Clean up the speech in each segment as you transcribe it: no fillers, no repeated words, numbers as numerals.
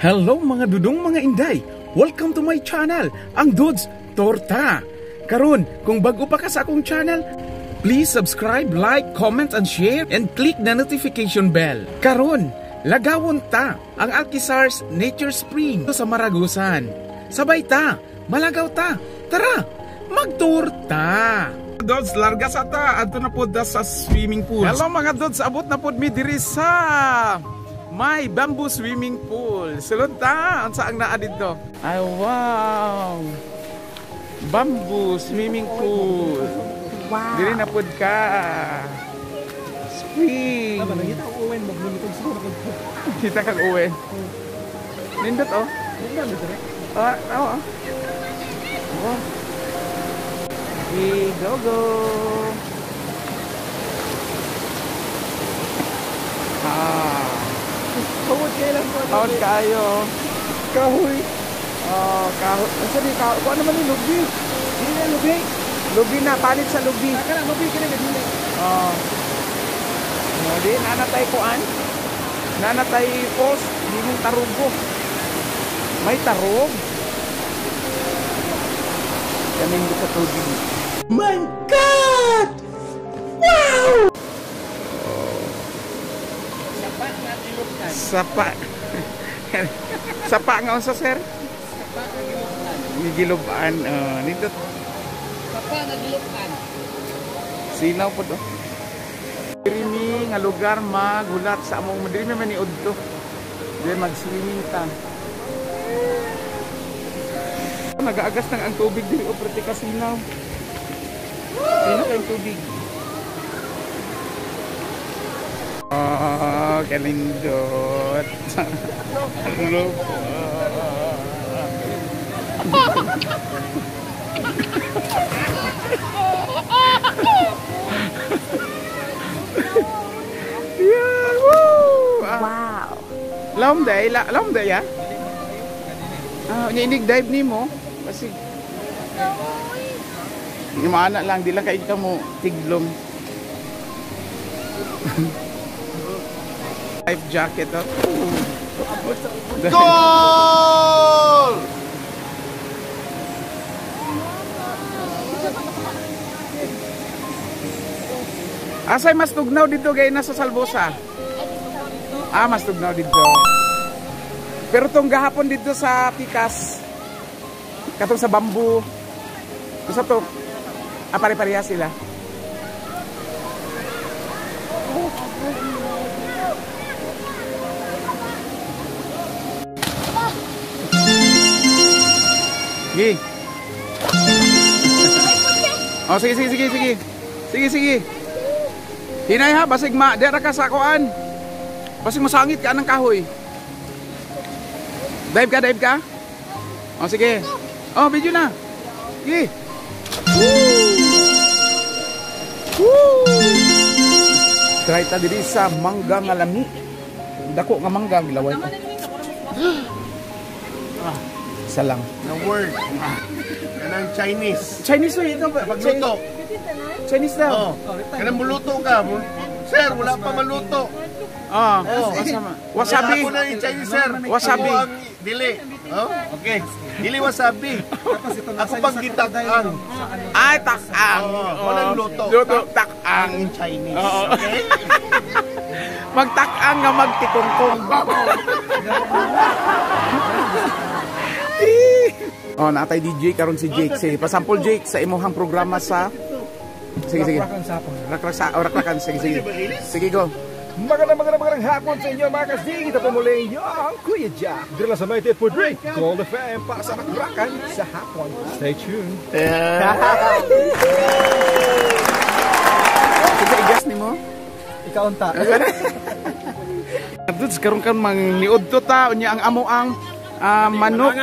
Hello mga dudong mga inday! Welcome to my channel, ang Dudes Torta! Karon, kung bago pa ka sa akong channel, please subscribe, like, comment, and share, and click the notification bell. Karon, lagawon ta ang Alkisars Nature Spring sa Maragusan. Sabay ta, malagaw ta, tara, magturta! Dudes, larga sa ta, adto na po sa swimming pool. Hello mga Dudes, abot na po mi diri sa may bamboo swimming pool. Sulod ta, ang saang naa dito. Ay wow! Bamboo swimming pool. Wow! Diri na pod ka. Spring. Kita ang uwen, maglulutog sa mga. Kita kang uwen. Nindot oh. Nindot dito rin. Oo. Oh. Go go. Kawad kayo lang po. Kawad kayo. Kahoy. Kahoy. Saan yung kahoy? Kung ano naman yung lubi? Hindi na lubi. Lubi na, palit sa lubi. Saka na, lubi ka na nagmuli. Di, nanatay kuan. Nanatay post. Hindi mong tarugo. May tarog. Kaming sa tubig. My God! Wow! Sapa. Sapa nga sa sir? Sapa na gilupan. Gilubaan. Nindot. Sapa na gilupan. Sinaw po to. Diri ni nga lugar maghulat sa among diri man ni udto. Diri mag-swimming ta. Nag-aagas nang ang tubig diri o prete kasinaw. Sino kayong tubig? Kalindot. Hello po. Yeah, woo! Wow. Laom day ya. Inig dive nimo kasi ni mana lang di lang kay ka mo tiglom. Life jacket oh. Goal! Asay mas tugnaw dito gay nasa Salbosa. Mas tugnaw dito. Pero tong gahapon dito sa Pikas. Katong sa bamboo. Sa to. Pare-pareha sila. Sige. Sige. Hinay ha, basig dera ka sa kuan. Basig masangit ka ng kahoy. Dive ka? Sige. Video na. Sige. Woo! Try ta diri sa mangga nga lami. Dako nga mangga gilaway ko. Isa lang. The word. Kanang Chinese. Chinese ito ba? Pagluto. Chinese daw. Kanang muluto ka. Sir, wala pa maluto. Wasabi. Ako na yung Chinese, sir. Wasabi. Ako ang dili. Okay. Dili wasabi. Ako pang gitakang. Ay, takang. Walang luto. Takang. In Chinese. Okay? Magtakang nga magtikongkong. Natay DJ karon si Jake. Pasampol Jake sa imuhang programa sa Sige. Rakrakan. Sige go. Magandang hapon sa inyo mga kasing. Ito po muli yung Kuya Jack. Dito sa may Titpo Drink. Gold FM para sa rakrakan sa hapon. Stay tuned. Sige, i-guess ni mo? Ikaw ang ta. Dudes, karon kan mangniod to ta. Unya ang amo ang manok.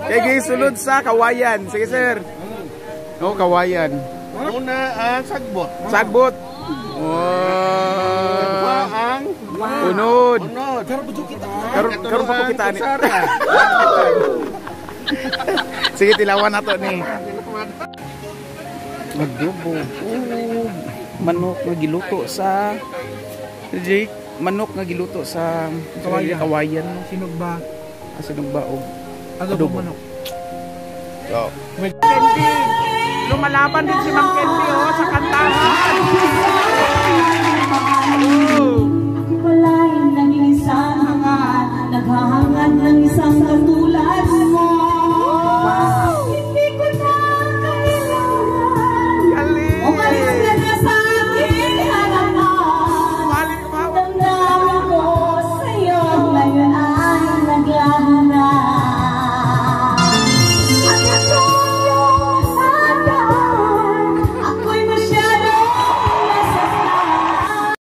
Kaya sulod sa kawayan. Sige sir. Kawayan. Una ang sagbot. Sagbot. Ang unod. Karon pa po kita ni. Sige, tilawan na to ni. Magdubo. Manok na giluto sa Jake. manok nga giluto sa kawayan. Sinugba. Sinugba o Adobo manok. So, Candy. Lumalaban din si Mang Candy sa kantahan. Ako pala'y naging isang hangat, naghahangad ng isang katulad mo. Hindi ko na kailangan. Umalis ka na sa aking harapan. Damdamin ko sa'yo ngayon ay naglahanap. At akong sadaan, ako'y masyadong nasasaktan.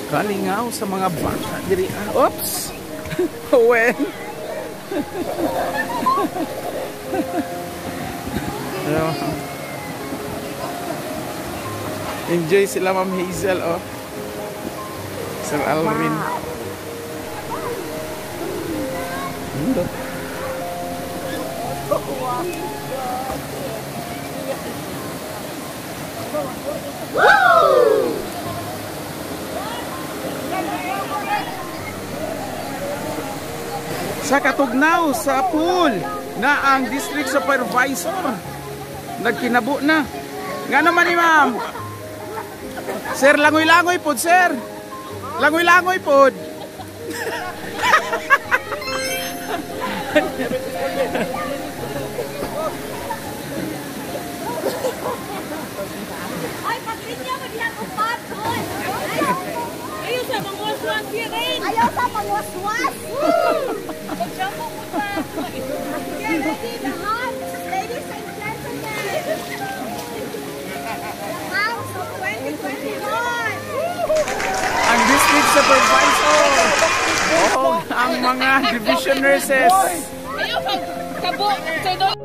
Kalingaw sa mga bata diri. Oops. Well. Enjoy sila Ma'am Hazel Sir Alvin. Sa Katugnaw sa pool na ang district supervisor nagkinabo na. Nga naman ni ma'am. Sir, langoy-langoy pod, sir. Langoy-langoy pod. Ay, pagrinya mo diyan upat. Ayaw sa pangwaswas rin. Ayaw sa pangwaswas. Pagsampo mo pa. Get ready the heart, ladies and gentlemen. The house of 2021. Ang district supervisor. Ang mga division nurses. Ayaw pag kabo sa doon.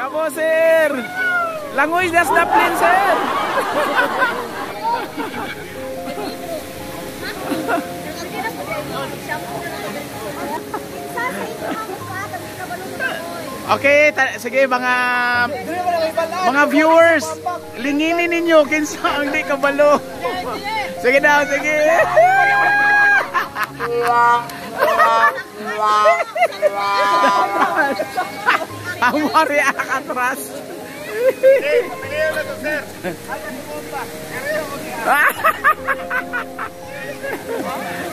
Kabo, sir. Langoy das daplin, sir. Okay, sige mga viewers, linginin ninyo kinsa ang di kabalo. Sige daw, sige. Ang mari akatras.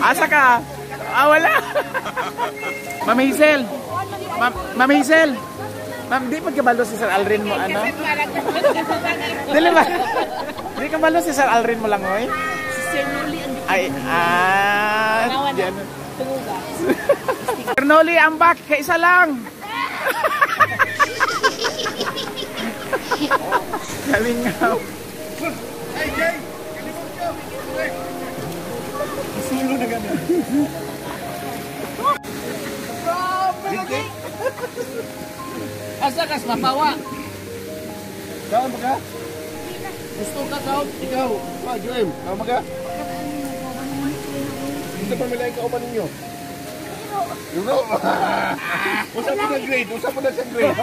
Asa ka? Wala. Ma'am Hazel. Ma'am Hazel. Ma'am, di pagkabalo si Sir Alrin mo, ano? Dili ba? Di kabalo si Sir Alrin mo lang, oy? Si Sir Noli ang Ay, diyan. Sir Noli, ang back, kaisa lang. Kalingaw. hey, Jay! Sulo na gano'n. Asa kas mapawa? Kaon ba ka? Gusto ka kaon? Ikaw, Joem, kaon ba ka? Ito pa may laing kaupan ninyo. Euro? Usa po na grade, usa po na siyang grade.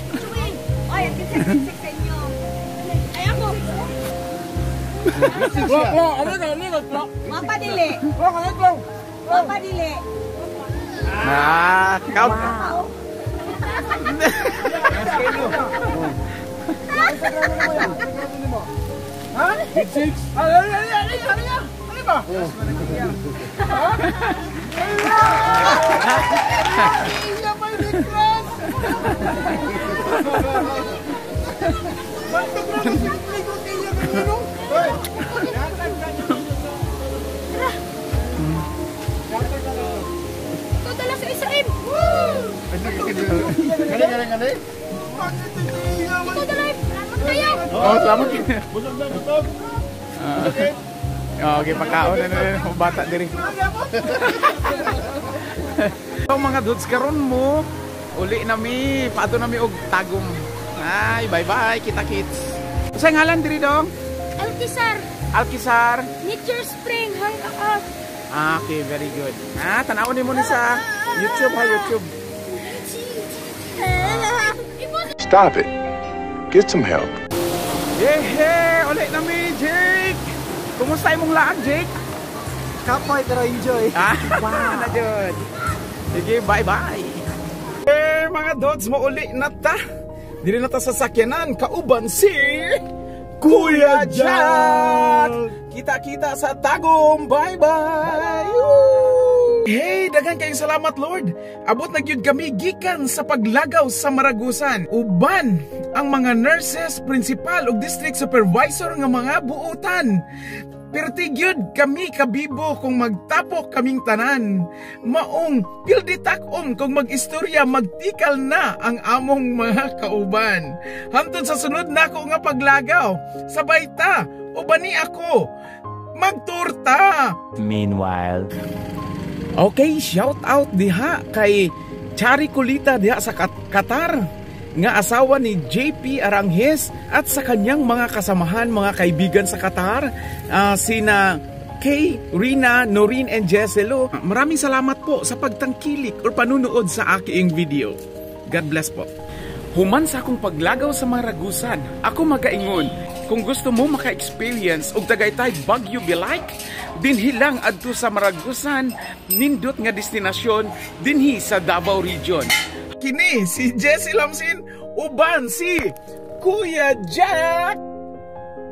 Grade. Ay, ang kisik-kisik sa inyo. Ay, ako. Mapadili. Mapadili. Kau. Ha? Grade 6? Ano ba? Ito dala sa isaim. Gani. Ito dala. Kayo. Salamat. Okay, pagkaon na bata diri. Ang mga dudes karon mo, uli nami, paato nami og tagom. Ay, bye-bye, kita kits. Sa ngalan diri dong? Alkisar. Alkisar. Nature Spring Hangout. Okay, very good. Tanawon mo ni sa YouTube ha, YouTube. Stop it. Get some help. Hey, ulit na mi, Jake. Kumusta imong laag, Jake? Kapoy pero enjoy. Na jud. Sige, bye-bye. Mga Dods, mauli na ta. Dili na ta sa sakyanan, kauban si Kuya Jack. Kita-kita sa Tagum. Bye-bye. Hey, daghan kayong salamat, Lord. Abot na gyud kami gikan sa paglagaw sa Maragusan. Uban ang mga nurses, principal ug district supervisor nga mga buutan. Pero tigyod kami kabibo kung magtapok kaming tanan. Maong pilditak-om kung mag-istorya magtikal na ang among mga kauban. Hantod sa sunod nako nga paglagaw, sabay ta o bani ako magturta. Meanwhile, okay, shout out diha kay Chari Kulita diha sa Qatar, nga asawa ni JP Aranghes at sa kanyang mga kasamahan, mga kaibigan sa Qatar, sina Kay, Rina, Noreen, and Jesselo. Maraming salamat po sa pagtangkilik o panunood sa aking video. God bless po. Human sa akong paglagaw sa Maragusan, ako magaingon, kung gusto mo maka-experience og Tagaytay Baguio Belike, dinhi lang adto sa Maragusan, nindot nga destinasyon dinhi sa Davao Region. Kini si Jessie Lamsin, uban si Kuya Jack.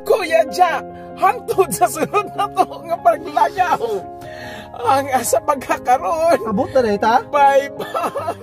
Kuya Jack, hantod sa sunod na to nga paglagaw. Ang sa pagkakaroon. Abot na rin ta? Bye-bye.